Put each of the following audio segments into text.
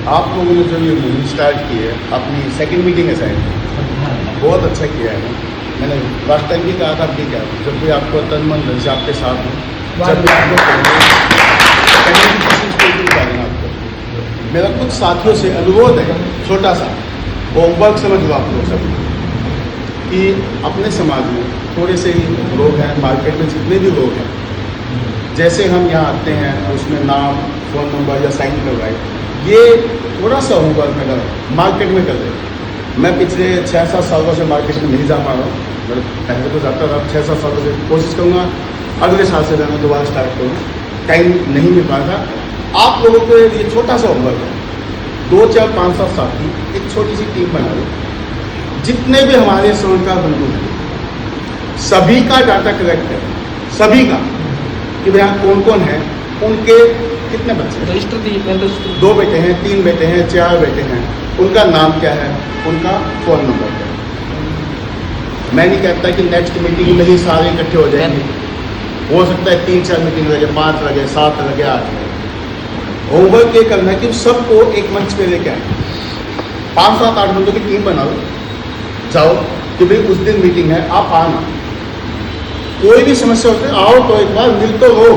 आप लोगों ने जो ये मुहिम स्टार्ट की है, अपनी सेकंड मीटिंग है शायद, बहुत अच्छा किया है। मैंने लास्ट टाइम भी कहा था, अब भी क्या, जब भी आपको तन मन धन से आपके साथ हूँ, जब भी आपको करने की कोशिश कोई करेंगे आपको। मेरा कुछ साथियों से अनुरोध है, छोटा सा होमवर्क समझ लो आप लोग सब, कि अपने समाज में थोड़े से ही लोग हैं, मार्केट में जितने भी लोग हैं, जैसे हम यहाँ आते हैं उसमें नाम, फ़ोन नंबर या साइन करवाए, ये थोड़ा सा होमवर्क अगर मार्केट में कर दे। मैं पिछले 6-7 सालों से मार्केट में नहीं जा पा रहा हूँ, मतलब पहले तो जाता था, 6-7 सालों से कोशिश करूँगा अगले साल से मैं दोबारा स्टार्ट करूँ, टाइम नहीं मिल पा था। आप लोगों को ये छोटा सा होमवर्क है, 2, 4, 5, 7 साथी एक छोटी सी टीम बना लो, जितने भी हमारे स्वर्णकार बंधु हैं सभी का डाटा कलेक्ट है, सभी का, कि भैया कौन कौन है, उनके कितने बच्चे हैं, रजिस्टर दी, 2 बेटे हैं, 3 बेटे हैं, 4 बेटे हैं, उनका नाम क्या है, उनका फ़ोन नंबर क्या है। मैं नहीं कहता कि नेक्स्ट मीटिंग में ही सारे इकट्ठे हो जाएंगे, हो सकता है 3-4 मीटिंग लगे, 5 लगे, 7 लगे, 8 लगे। होमवर्क ये करना है कि सबको एक मंच पे लेके आए, 5, 7, 8 बंदों की टीम बना लो, जाओ कि भाई उस दिन मीटिंग है, आप आना, कोई भी समस्या होती है आओ, तो एक बार मिल तो लो,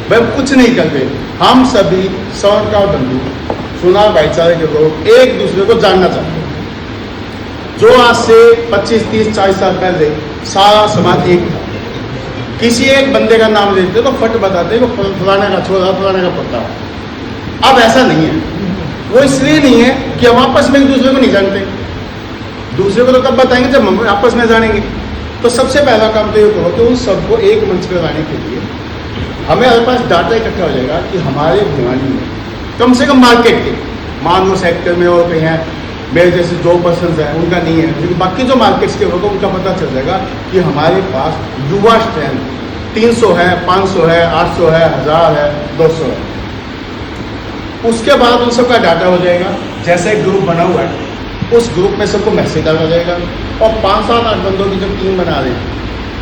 भाई कुछ नहीं कर रहे, हम सभी स्वर्णकार बंधु, सुनार भाईचारे के लोग एक दूसरे को जानना चाहते हैं। जो आज से 25, 30, 40 साल पहले सारा समाज एक था, किसी एक बंदे का नाम लेते तो फट बताते वो फलाने का छोरा, फलाने का पत्ता। अब ऐसा नहीं है, वो इसलिए नहीं है कि हम आपस में एक दूसरे को नहीं जानते, दूसरे को तो तब बताएंगे जब हम आपस में जानेंगे। तो सबसे पहला काम तो ये करो कि उन सबको एक मंच पर लाने के लिए हमारे पास डाटा इकट्ठा हो जाएगा कि हमारे भिवानी में कम से कम मार्केट के, मान लो सेक्टर में और कहीं हैं, मेरे जैसे जो पर्सन हैं उनका नहीं है, लेकिन बाकी जो मार्केट्स के लोग उनका पता चल जाएगा कि हमारे पास युवा स्ट्रेंथ 300 है, 500 है, 800 है, 1000 है, 200 है। उसके बाद उन सबका डाटा हो जाएगा, जैसे एक ग्रुप बना हुआ है उस ग्रुप में सबको मैसेज डाला जाएगा, और 5, 7, 8 बंदों की जो टीम बना रहे हैं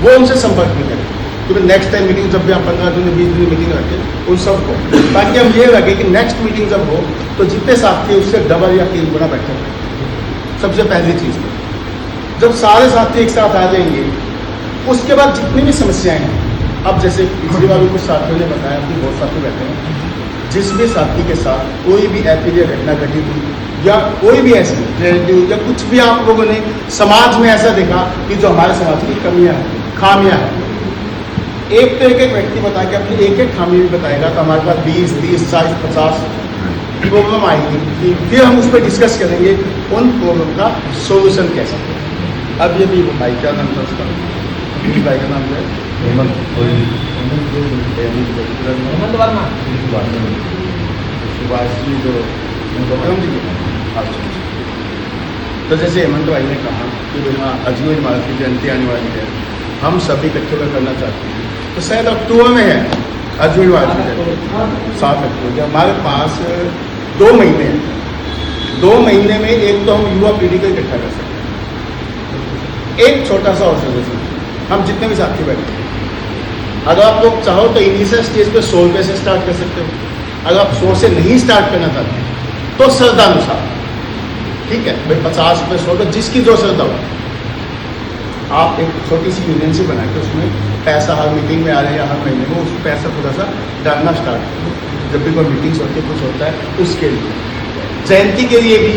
वो उनसे संपर्क भी करें, क्योंकि नेक्स्ट टाइम मीटिंग जब भी आप 15 दिन 20 दिन मीटिंग रखें उन सबको, ताकि हम ये लगे कि नेक्स्ट मीटिंग जब हो तो जितने साथी उससे डबल या 3 गुना बैठे। सबसे पहली चीज़ तो जब सारे साथी एक साथ आ जाएंगे, उसके बाद जितनी भी समस्याएं हैं, अब जैसे पिछली बार भी कुछ साथियों ने बताया कि बहुत साथी बैठे हैं, जिस भी साथी के साथ कोई भी ऐतिहासिक घटना घटी हुई या कोई भी ऐसी ट्रेजेडी हुई या कुछ भी आप लोगों ने समाज में ऐसा देखा कि जो हमारे समाज की कमियां हैं, खामियां हैं, एक तो एक व्यक्ति बता के अपनी एक खामी भी बताएगा, तो हमारे पास 20, 30, 40, 50 प्रॉब्लम आएगी, फिर हम उस पर डिस्कस करेंगे उन प्रॉब्लम का सोल्यूशन कैसे। अब ये भी भाई का नाम था, उसका भाई का नाम है हेमंत वर्मा, सुभाष जी जो तो जैसे हेमंत भाई ने कहा कि हाँ अजमेर महाराज की जयंती आने वाली है, हम सभी इकट्ठे होकर करना चाहते हैं, तो शायद अक्टूबर में है अजमेर महाराज की जयंती, 7 अक्टूबर। हमारे पास 2 महीने हैं, 2 महीने में एक तो हम युवा पीढ़ी को इकट्ठा कर सकते हैं। एक छोटा सा और सजेशन, हम जितने भी साथी बैठे हैं, अगर आप लोग चाहो तो इनिशियल स्टेज पे 100 रुपये से स्टार्ट कर सकते हो, अगर आप 100 से नहीं स्टार्ट करना चाहते तो श्रद्धानुसार, ठीक है भाई 50 रुपये 100 रुपये जिसकी जो श्रद्धा हो, आप एक छोटी सी यूनियन से बना के उसमें पैसा हर मीटिंग में आ रहा है या हर महीने में उस पैसा थोड़ा सा डालना स्टार्ट करो, जब भी कोई मीटिंग्स होती है कुछ होता है उसके लिए। जयंती के लिए भी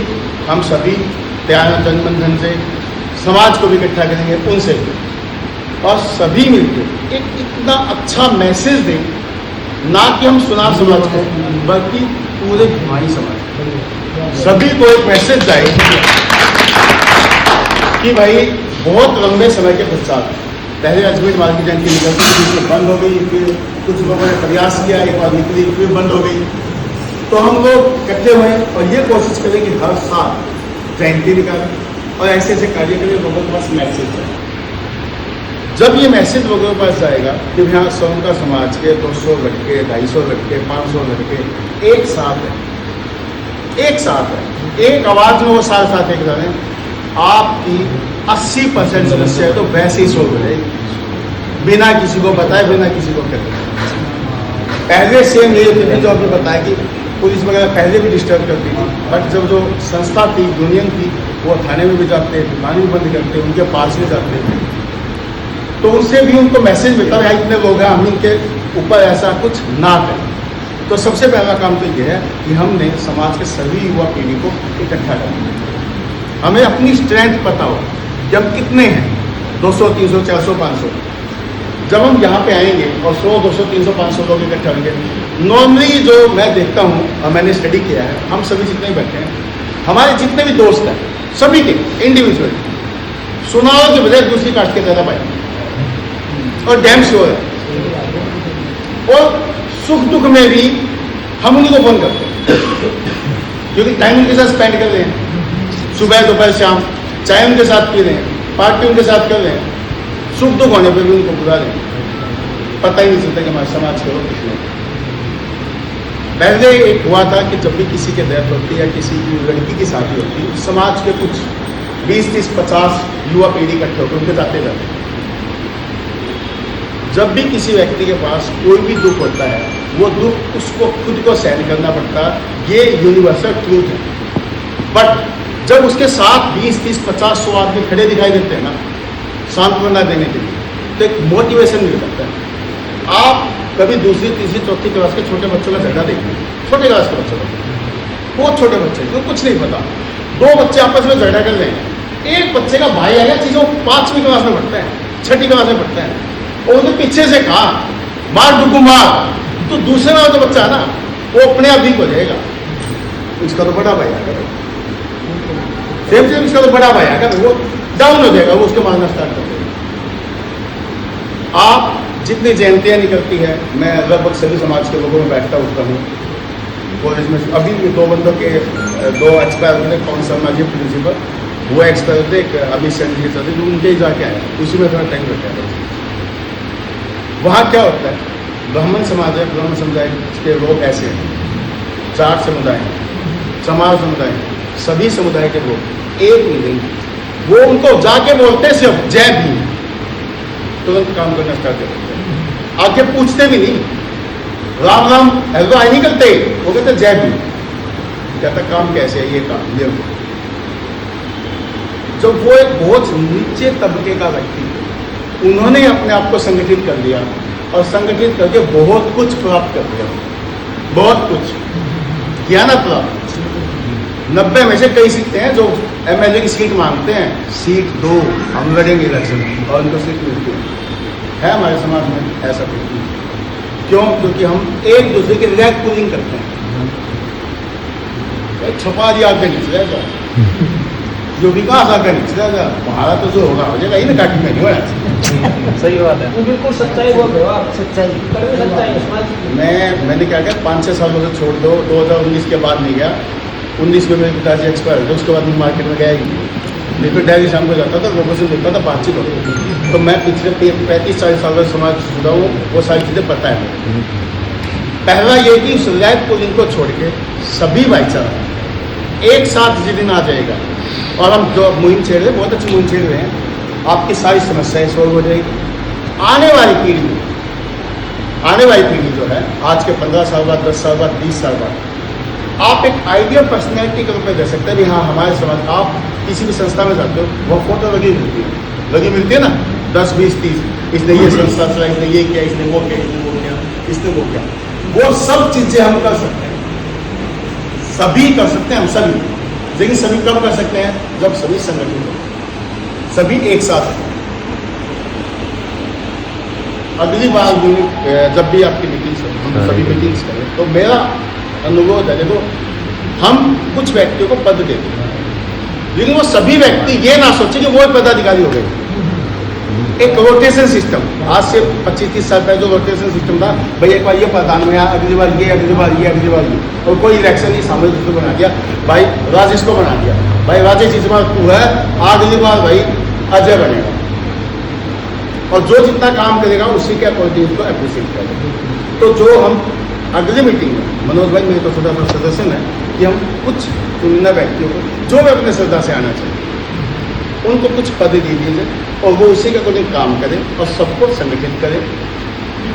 हम सभी तैयार जनबंधन से समाज को भी इकट्ठा करेंगे, उनसे भी, और सभी मिलकर एक इतना अच्छा मैसेज दें, ना कि हम सुनार समाज को बल्कि पूरे भिवानी समाज सभी को एक मैसेज जाए कि भाई बहुत लंबे समय के पश्चात पहले अजमेर महाराज की जयंती निकलती थी, फिर बंद हो गई, फिर कुछ लोगों ने प्रयास किया, एक बार निकली फिर बंद हो गई, तो हम लोग इकट्ठे हुए और ये कोशिश करें कि हर साल जयंती निकालें और ऐसे ऐसे कार्य करें, लोगों के पास मैसेज जाए। जब ये मैसेज लोगों के पास जाएगा कि यहाँ स्वर्णकार समाज के 200 लड़के, 250 लड़के, 500 लड़के एक साथ है, एक साथ है, एक आवाज़ में वो साथ एक जाने, आपकी 80% समस्या है तो वैसे ही सोल्व हो जाएगी, बिना किसी को बताए, बिना किसी को करे। पहले सेम ये जो आपने बताया कि पुलिस वगैरह पहले भी डिस्टर्ब करती थी, बट जब जो संस्था थी, यूनियन थी, वो थाने में भी जाते, दुकान भी बंद करते, उनके पास भी जाते थे, तो उनसे भी उनको मैसेज मिलता है इतने लोग हैं, हम इनके ऊपर ऐसा कुछ ना करें। तो सबसे पहला काम तो ये है कि हमने समाज के सभी युवा पीढ़ी को इकट्ठा करना है। हमें अपनी स्ट्रेंथ पता हो कि हम कितने हैं, 200, 300, 400, 500। जब हम यहाँ पे आएंगे और 100, 200, 300, 500 लोग इकट्ठा होंगे, नॉर्मली जो मैं देखता हूँ और मैंने स्टडी किया है, हम सभी जितने बैठे हैं, हमारे जितने भी दोस्त हैं, सभी के इंडिविजुअल सुनाओ के बजाय दूसरी कास्ट के ज़्यादा पाएंगे, और डैम श्योर है। और सुख दुख में भी हम उन्हीं को फोन करते हैं, क्योंकि टाइम उनके साथ स्पेंड कर रहे हैं, सुबह दोपहर शाम चाय उनके साथ पी रहे हैं, पार्टी उनके साथ कर रहे हैं, सुख दुख होने पर भी उनको बुला रहे हैं। पता ही नहीं चलता कि हमारे समाज के लोग कितने। पहले एक हुआ था कि जब भी किसी के डेथ होती या किसी की लड़की की शादी होती, समाज के कुछ 20, 30, 50 युवा पीढ़ी इकट्ठे होकर उनके जाते जाते। जब भी किसी व्यक्ति के पास कोई भी दुख होता है, वो दुख उसको खुद को सहन करना पड़ता है, ये यूनिवर्सल ट्रूथ है। बट जब उसके साथ 20, 30, 50, 100 आदमी खड़े दिखाई देते हैं ना, सांत्वना देने के लिए, तो एक मोटिवेशन मिल जाता है। आप कभी दूसरी, तीसरी, चौथी क्लास के छोटे बच्चों का झगड़ा देखिए, छोटे क्लास के बच्चों का, बहुत छोटे बच्चे जो कुछ नहीं पता, 2 बच्चे आपस में झगड़ा कर रहे हैं, एक बच्चे का भाई आया चीज़ों 5वीं क्लास में पढ़ता है, 6ठी क्लास में पढ़ता है, और उसने पीछे से कहा मार डुकू मार, तो दूसरे वाला जो बच्चा है ना, वो अपने आप वीक हो जाएगा, इसका तो बड़ा भाई आएगा, सेम सेम इसका तो बड़ा भाई आएगा, वो डाउन हो जाएगा, वो उसके मारना स्टार्ट कर देगा। आप जितनी जयंतियाँ निकलती है, मैं लगभग सभी समाज के लोगों में बैठता उठता हूँ कॉलेज में। अभी 2 बंदों के 2 एक्सपायर हुए, पवन शर्मा जी प्रिंसिपल, वो एक्सपायर थे, एक अमित सिंह जी थे, जो उनके ही जाके आए, उसी में थोड़ा टाइम लग गया। वहाँ क्या होता है, ब्राह्मण समाज है, ब्राह्मण समुदाय के लोग ऐसे हैं, 4 समुदाय हैं, चमार समुदाय हैं, सभी समुदाय के लोग एक मिलेंगे, वो उनको जाके बोलते सिर्फ जय भीम, तुरंत काम करना स्टार्ट कर देते हैं, आगे पूछते भी नहीं, राम राम हेलो आई नहीं करते, वो कहते जय भीम, कहता काम कैसे है, ये काम ये। जब वो एक बहुत नीचे तबके का व्यक्ति, उन्होंने अपने आप को संगठित कर लिया और संगठित करके बहुत कुछ प्राप्त कर लिया, बहुत कुछ किया ना प्राप्त। 90 में से कई सीखते हैं जो MLA की सीट मांगते हैं, सीट दो, हम लड़ेंगे इलेक्शन और उनको सीट मिलती है हमारे समाज में ऐसा कुछ नहीं। क्यों? क्योंकि हम एक दूसरे के रैग पुलिंग करते हैं, छपा दिया आगे नीचे जाएगा, जो विकास आगे नीचे जाएगा, हमारा तो जो होगा हो जाएगा, ये ना काटी में नहीं होगा। सही बात है, वो बिल्कुल सच्चाई बोल रहे हो आप, सच्चाई। मैंने क्या किया, 5-6 साल से छोड़ दो, 2019 के बाद नहीं गया। 19 में मेरे पिताजी एक्सपायर हो गए, उसके बाद मैं मार्केट में गया ही नहीं, फिर डायरी शाम को जाता था, लोगों से देखता था, बातचीत होती थी। तो मैं पिछले 35-40 साल से समाज से जुड़ा हूँ, वो सारी चीज़ें पता है। पहला ये कि उस रैग पुलिंग को छोड़ के सभी भाईचारा एक साथ जिस दिन आ जाएगा और हम जो मुहिम छेड़ रहे हैं, बहुत अच्छी मुहिम छेड़ रहे हैं, आपकी सारी समस्याएं सॉल्व हो जाएगी। आने वाली पीढ़ी जो है, आज के 15 साल बाद, 10 साल बाद, 20 साल बाद, आप एक आइडियल पर्सनैलिटी के रूप में दे सकते हैं भी हाँ हमारे समाज। आप किसी भी संस्था में जाते हो, वो फोटो लगी मिलती है ना, 10, 20, 30, इसने ये संस्था चला, इसने ये किया, इसने वो किया, इसने वो किया। वो सब चीज़ें हम कर सकते हैं, सभी कर सकते हैं, हम सभी। लेकिन सभी कब कर सकते हैं? जब सभी संगठित हो, सभी एक साथ। अगली बार जब भी आपकी मीटिंग्स हो, हम सभी मीटिंग्स करें, तो मेरा अनुरोध है, देखो हम कुछ व्यक्तियों को पद देते हैं, लेकिन वो सभी व्यक्ति ये ना सोचे कि वो पदाधिकारी हो गए। एक रोटेशन सिस्टम, आज से 25-30 साल पहले जो रोटेशन सिस्टम था, भाई एक बार ये प्रधान में, अगली बार ये, अगली बार ये, अगली बार ये, और कोई इलेक्शन नहीं, सामने दूसरे बना दिया, भाई राजेश को बना दिया, भाई राजेश इस बार तू है, अगली बार भाई अजय बनेगा, और जो जितना काम करेगा उसी के अकॉर्डिंग उसको अप्रिशिएट करेगा। तो जो हम अगली मीटिंग में, मनोज भाई मेरे तो छोटा सा सजेशन है कि हम कुछ चुनिंदा व्यक्तियों को जो भी अपने श्रद्धा से आना चाहिए, उनको कुछ पद दे दीजिए और वो उसी के अकॉर्डिंग काम करें और सबको संगठित करें।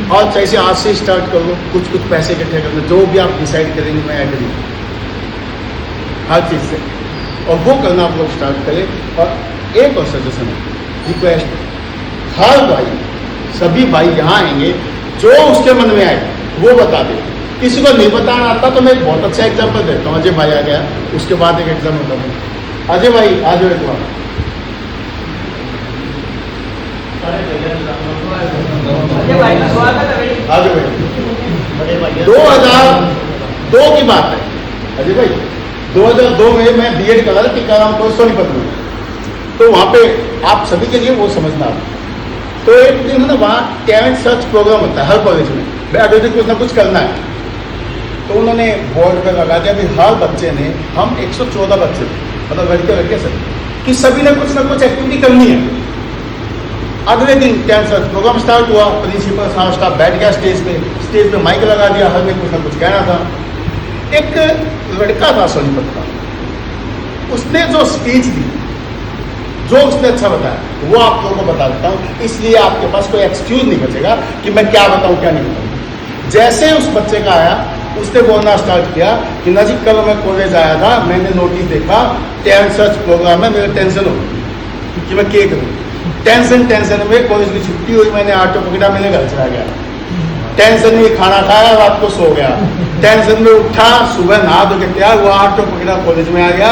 और जैसे आज से स्टार्ट कर लो, कुछ कुछ पैसे इकट्ठे कर लो, जो भी आप डिसाइड करेंगे मैं एग्री हर चीज़ से, और वो करना आप लोग स्टार्ट करें। और एक और सजेशन है, रिक्वेस्ट, हर भाई, सभी भाई यहाँ आएंगे, जो उसके मन में आए वो बता दे। किसी को नहीं बताना आता तो मैं एक बहुत अच्छा एग्जाम्पल देता हूँ। अजय भाई आ गया, उसके बाद एक एग्जाम्पल बताता हूँ। अजय भाई आ जाओ एक बार। अजय भाई का स्वागत है भाई। आ जाओ भाई। 2002 की बात है अजय भाई, 2002 में मैं बीएड कर रहा था टीकाराम को सोनीपत में। तो वहाँ पे आप सभी के लिए वो समझना, तो एक दिन है ना वहाँ टैलेंट सर्च प्रोग्राम होता है हर कॉलेज में, मैं कुछ ना कुछ करना है। तो उन्होंने बोर्ड पर लगा दिया, अभी हर बच्चे ने, हम 114 बच्चे मतलब लड़के सब, कि सभी ने कुछ ना कुछ एक्टिविटी करनी है। अगले दिन टैलेंट सर्च प्रोग्राम स्टार्ट हुआ, प्रिंसिपल सारा स्टाफ बैठ गया स्टेज पे माइक लगा दिया, हर में कुछ ना कुछ कहना था। एक लड़का था सोनीपत का, उसने जो स्पीच दी, जो उसने अच्छा बताया वो आप लोगों को बता देता हूँ, इसलिए आपके पास कोई एक्सक्यूज नहीं बचेगा कि मैं क्या बताऊँ क्या नहीं बताऊँ। जैसे उस बच्चे का आया, उसने बोलना स्टार्ट किया कि ना जी कल मैं कॉलेज आया था, मैंने नोटिस देखा टैलेंट सर्च प्रोग्राम में, मेरा टेंशन हो कि मैं क्या करूँ। टेंशन में कॉलेज की छुट्टी हुई, मैंने ऑटो पकड़ा, मैंने घर चला गया। टेंशन में खाना खाया, रात को सो गया। टेंशन में उठा, सुबह नहा धो के तैयार हुआ, ऑटो पकड़ा, कॉलेज में आ गया,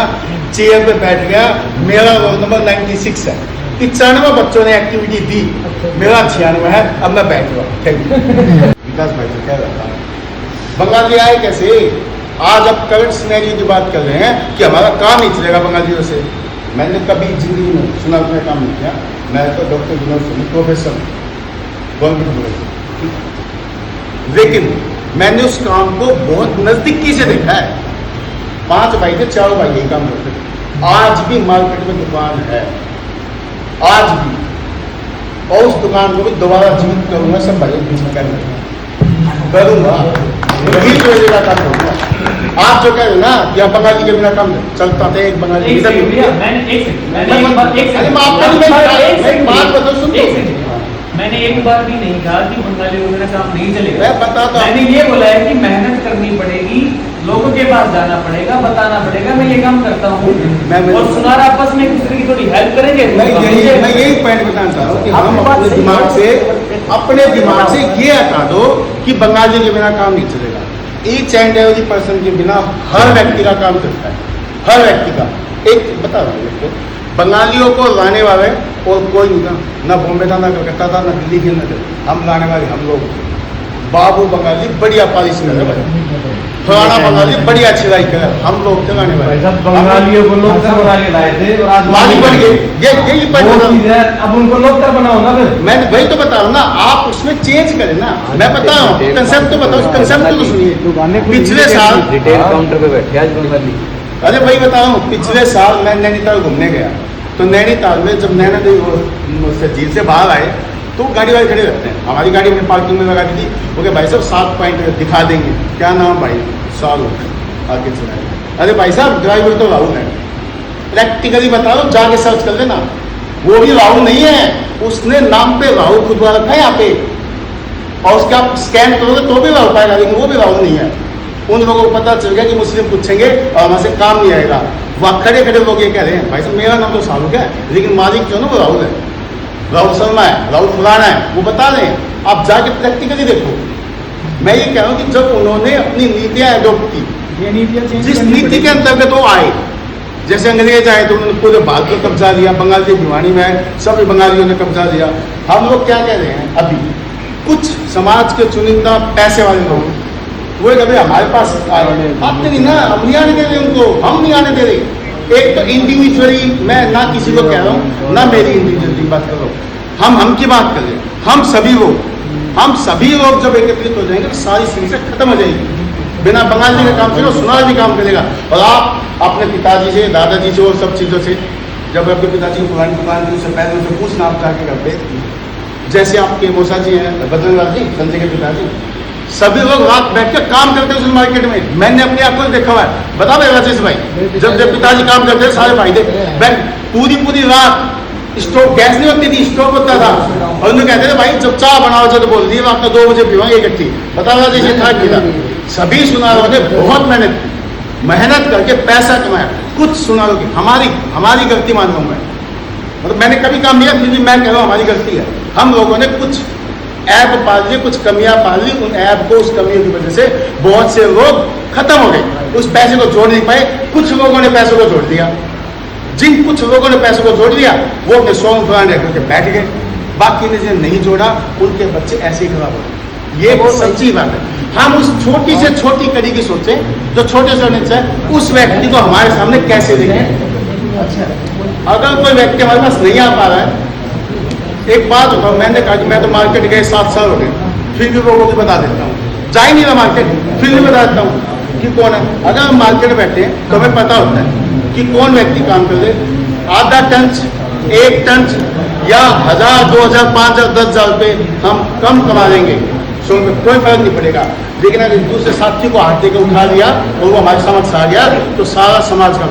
चेयर पे बैठ गया। मेरा रोल नंबर 96 है, 95 बच्चों ने एक्टिविटी दी, मेरा 96 है, अब मैं बैठ हुआ। Thank you. विकास भाई से क्या रहता है, बंगाली आए कैसे? आज अब करंट सिनेरियो की बात कर रहे हैं कि हमारा काम नहीं चलेगा बंगालियों से। मैंने कभी जिंदगी में सुना में काम नहीं किया, मैं तो doctor Vinod Soni professor government, लेकिन मैंने उस काम को बहुत नजदीकी से देखा है। 5 भाई थे, 4 भाई यही काम करते थे। आज भी मार्केट में दुकान है, आज भी, और उस दुकान को भी दोबारा जीवित करूंगा, सब भाई बीच में करूंगा, यही तो मेरा काम करूंगा। आप जो कह रहे ना कि आप बंगाली के बिना काम चलता था, एक बंगाली एक बात बताओ, सुन लो, मैंने एक बार भी नहीं कहा कि बंगाली के बिना काम नहीं चलेगा। मैं बताता हूं, मैंने ये बोला है कि मेहनत करनी पड़ेगी, लोगों के पास जाना पड़ेगा, बताना पड़ेगा मैं ये काम करता हूँ, और सुनार आपस में एक दूसरे की थोड़ी हेल्प करेंगे। मैं यही पॉइंट बताना चाह रहा हूँ कि हम अपने दिमाग से ये हटा दो कि बंगाली के बिना काम नहीं चलेगा। ईच एंड एवरी पर्सन के बिना हर व्यक्ति का काम चलता है, हर व्यक्ति का। एक बता रहा हूँ आपको, बंगालियों को लाने वाले और कोई नहीं था, ना बॉम्बे था, ना कलकत्ता था, ना दिल्ली थी, ना दिल्ली। हम लाने वाले हम लोग, बाबू बंगाली बढ़िया पॉलिश कर रहे भाई, फलाना बंगाली बढ़िया छिलाई कर, हम लोग थे लाने वाले। बंगालियों को लोकतर बना के लाए थे और आज मालिक बन गए, यही अब उनको लोकतर बनाओ ना फिर। मैं वही तो बता रहा हूँ ना, आप उसमें चेंज करें ना। मैं बता रहा हूँ कंसेप्ट तो बताओ, कंसेप्ट तो सुनिए। पिछले साल रिटेल काउंटर पे बैठे आज बंगाली। अरे भाई बता रहा हूँ, पिछले साल मैं नैनीताल घूमने गया, तो नैनीताल में जब नैना देवी झील से बाहर आए तो गाड़ी वाले खड़े रहते हैं, हमारी गाड़ी हमने पार्किंग में लगा दी थी। ओके भाई साहब 7 पॉइंट दिखा देंगे, क्या नाम भाई? साल आगे चलाए। अरे भाई साहब ड्राइवर तो राहुल है, प्रैक्टिकली बता रहा हूँ, जाके सर्च कर लेना, वो भी राहुल नहीं है, उसने नाम पे राहुल खुदवा रखा है यहाँ पे, और उसका आप स्कैन करोगे तो भी राहुल पाएगा, लेकिन वो भी राहुल नहीं है। उन लोगों को पता चल गया कि मुस्लिम पूछेंगे और हमारे से काम नहीं आएगा। वहाँ खड़े खड़े लोग ये कह रहे हैं भाई साहब मेरा नाम तो शाहरुख है, लेकिन मालिक जो ना वो राहुल है, राहुल शर्मा है, राहुल फलाना है, वो बता रहे हैं। आप जाके प्रैक्टिकली देखो। मैं ये कह रहा हूँ कि जब उन्होंने अपनी नीतियाँ एडोप्ट की, जिस नीति के अंतर्गत वो आए, जैसे अंग्रेज आए तो उन्होंने पूरे भारत को कब्जा लिया, बंगाल की भिवानी में आए सभी बंगालियों ने कब्जा लिया। हम लोग क्या कह रहे हैं, अभी कुछ समाज के चुनिंदा पैसे वाले लोग वो कभी हमारे पास आते नहीं ना, हम नहीं आने दे रहे उनको, हम नहीं आने दे रहे। एक तो इंडिविजुअली मैं ना किसी को कह रहा हूँ, ना मेरी इंडिविजुअली बात कर रहा हूँ, हम की बात कर रहे हैं। हम सभी लोग जब एकत्रित हो जाएंगे तो सारी समस्या खत्म हो जाएगी। बिना बंगाली का काम चलेगा, सुनार भी काम करेगा। और आप अपने पिताजी से, दादाजी से और सब चीज़ों से, जब आपके पिताजी को पुरानी दुकान थी उससे पहले उनसे पूछना आप जाके करते। जैसे आपके मौसा जी हैं बद्रीनाथ जी, संजय के पिताजी, सभी लोग रात बैठ के काम करते हैं उस मार्केट में। मैंने अपनी आंखों से देखा हुआ है, बता भाई राजेश भाई, जब पिताजी काम करते हैं सारे भाई पूरी रात स्टोव गैस नहीं होती थी, स्टोव होता था। और उन्हें कहते थे भाई जब चाय बनाओ जब बोल दिए आपने 2 बजे पीवाएंगे इकट्ठी, बता जैसे था कि सभी सुनारों ने बहुत मेहनत करके पैसा कमाया। कुछ सुनारों की हमारी गलती मान रहा हूं मैं, मतलब मैंने कभी काम नहीं किया, फिर भी मैं कह रहा हूं हमारी गलती है। हम लोगों ने कुछ ऐप पाल लिए, कुछ कमियां पाल ली, उन ऐप को उस कमियों की वजह से बहुत से लोग खत्म हो गए, उस पैसे को जोड़ नहीं पाए। कुछ लोगों ने पैसों को जोड़ दिया, जिन कुछ लोगों ने पैसों को जोड़ दिया वो अपने सॉन्ग ब्रांड रख के बैठ गए, बाकी ने जिन्हें नहीं जोड़ा उनके बच्चे ऐसे ही खराब हो गए। ये बहुत सच्ची बात है। हम उस छोटी से छोटी कड़ी की सोचें जो छोटे से नीचे उस व्यक्ति को हमारे सामने कैसे देखें। अगर कोई व्यक्ति हमारे पास नहीं आ पा रहा है, एक बात बताओ, मैंने कहा कि मैं तो मार्केट गए 7 साल हो गए, फिर भी लोगों को बता देता हूँ, जा ही नहीं रहा मार्केट, फिर भी बता देता हूँ कि कौन है। अगर हम मार्केट में बैठे हैं तो हमें पता होता है कि कौन व्यक्ति काम कर रहे, आधा टन 1 टन या 1000 2000 5000 10,000 रुपये हम कम कमा लेंगे, सो कोई फर्क नहीं पड़ेगा। लेकिन अगर दूसरे साथी को हाथ देकर उठा लिया और वो हमारे समझ आ गया तो सारा समाज का